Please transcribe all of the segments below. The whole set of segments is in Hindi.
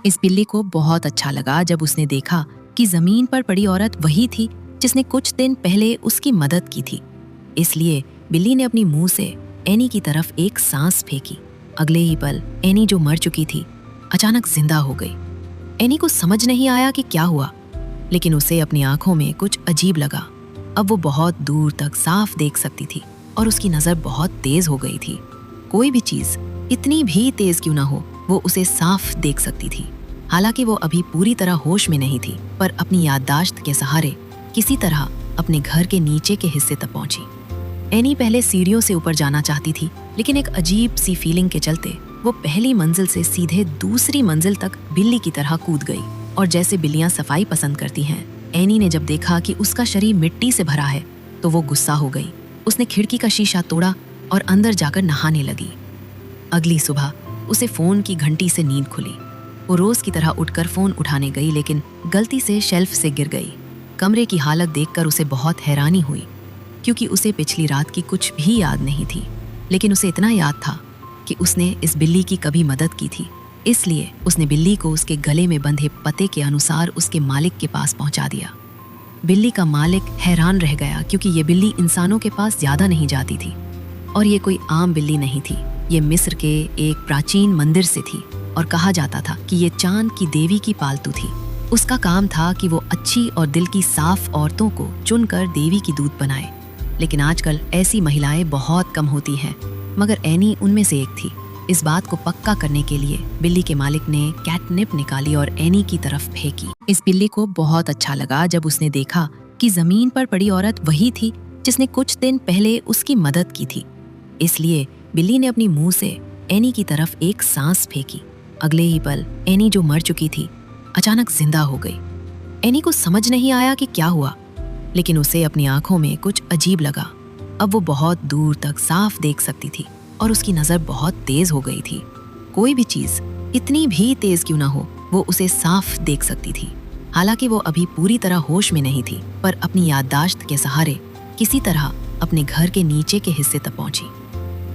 इस बिल्ली को बहुत अच्छा लगा जब उसने देखा कि जमीन पर पड़ी औरत वही थी जिसने कुछ दिन पहले उसकी मदद की थी। इसलिए बिल्ली ने अपनी मुंह से एनी की तरफ एक सांस फेंकी। अगले ही पल एनी जो मर चुकी थी अचानक जिंदा हो गई। एनी को समझ नहीं आया कि क्या हुआ, लेकिन उसे अपनी आंखों में कुछ अजीब लगा। अब वो बहुत दूर तक साफ देख सकती थी और उसकी नजर बहुत तेज हो गई थी। कोई भी चीज इतनी भी तेज क्यों ना हो, वो उसे साफ देख सकती थी। हालांकि वो अभी पूरी तरह होश में नहीं थी, पर अपनी याददाश्त के सहारे किसी तरह अपने घर के नीचे के हिस्से तक पहुंची। एनी पहले सीढ़ियों से ऊपर जाना चाहती थी, लेकिन एक अजीब सी फीलिंग के चलते वो पहली मंजिल से सीधे दूसरी मंजिल तक बिल्ली की तरह कूद गई। और जैसे बिल्लियां सफाई पसंद करती हैं, एनी ने जब देखा कि उसका शरीर मिट्टी से भरा है तो वो गुस्सा हो गई। उसने खिड़की का शीशा तोड़ा और अंदर जाकर नहाने लगी। अगली सुबह उसे फोन की घंटी से नींद खुली। वो रोज की तरह उठकर फोन उठाने गई, लेकिन गलती से शेल्फ से गिर गई। कमरे की हालत देखकर उसे बहुत हैरानी हुई, क्योंकि उसे पिछली रात की कुछ भी याद नहीं थी। लेकिन उसे इतना याद था कि उसने इस बिल्ली की कभी मदद की थी। इसलिए उसने बिल्ली को उसके गले में बंधे पते के अनुसार उसके मालिक के पास पहुंचा दिया। बिल्ली का मालिक हैरान रह गया, क्योंकि ये बिल्ली इंसानों के पास ज्यादा नहीं जाती थी और ये कोई आम बिल्ली नहीं थी। ये मिस्र के एक प्राचीन मंदिर से थी और कहा जाता था कि ये चांद की देवी की पालतू थी। उसका काम था कि वो अच्छी और दिल की साफ औरतों को चुनकर देवी की दूत बनाए। लेकिन आजकल ऐसी महिलाएं बहुत कम होती हैं, मगर एनी उनमें से एक थी। इस बात को पक्का करने के लिए बिल्ली के मालिक ने कैटनिप निकाली और एनी की तरफ फेंकी। इस बिल्ली को बहुत अच्छा लगा जब उसने देखा कि जमीन पर पड़ी औरत वही थी जिसने कुछ दिन पहले उसकी मदद की थी। इसलिए बिल्ली ने अपनी मुंह से एनी की तरफ एक सांस फेंकी। अगले ही पल एनी जो मर चुकी थी अचानक जिंदा हो गई। एनी को समझ नहीं आया कि क्या हुआ, लेकिन उसे अपनी आंखों में कुछ अजीब लगा। अब वो बहुत दूर तक साफ देख सकती थी और उसकी नजर बहुत तेज हो गई थी। कोई भी चीज इतनी भी तेज क्यों ना हो, वो उसे साफ देख सकती थी। हालांकि वो अभी पूरी तरह होश में नहीं थी, पर अपनी याददाश्त के सहारे किसी तरह अपने घर के नीचे के हिस्से तक पहुंची।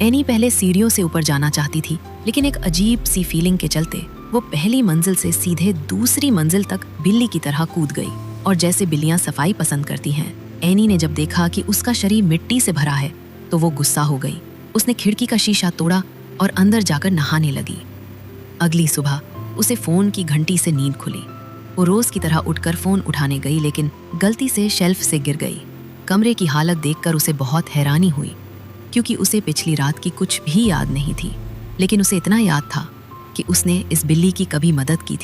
एनी पहले सीढ़ियों से ऊपर जाना चाहती थी, लेकिन एक अजीब सी फीलिंग के चलते वो पहली मंजिल से सीधे दूसरी मंजिल तक बिल्ली की तरह कूद गई। और जैसे बिल्लियां सफाई पसंद करती हैं, एनी ने जब देखा कि उसका शरीर मिट्टी से भरा है तो वो गुस्सा हो गई। उसने खिड़की का शीशा तोड़ा और अंदर जाकर नहाने लगी। अगली सुबह उसे फोन की घंटी से नींद खुली। वो रोज की तरह उठकर फोन उठाने गई, लेकिन गलती से शेल्फ से गिर गई। कमरे की हालत देखकर उसे बहुत हैरानी हुई, क्योंकि उसे पिछली रात की कुछ भी याद नहीं थी। लेकिन उसे इतना याद था कि उसने इस बिल्ली की कभी मदद की थी।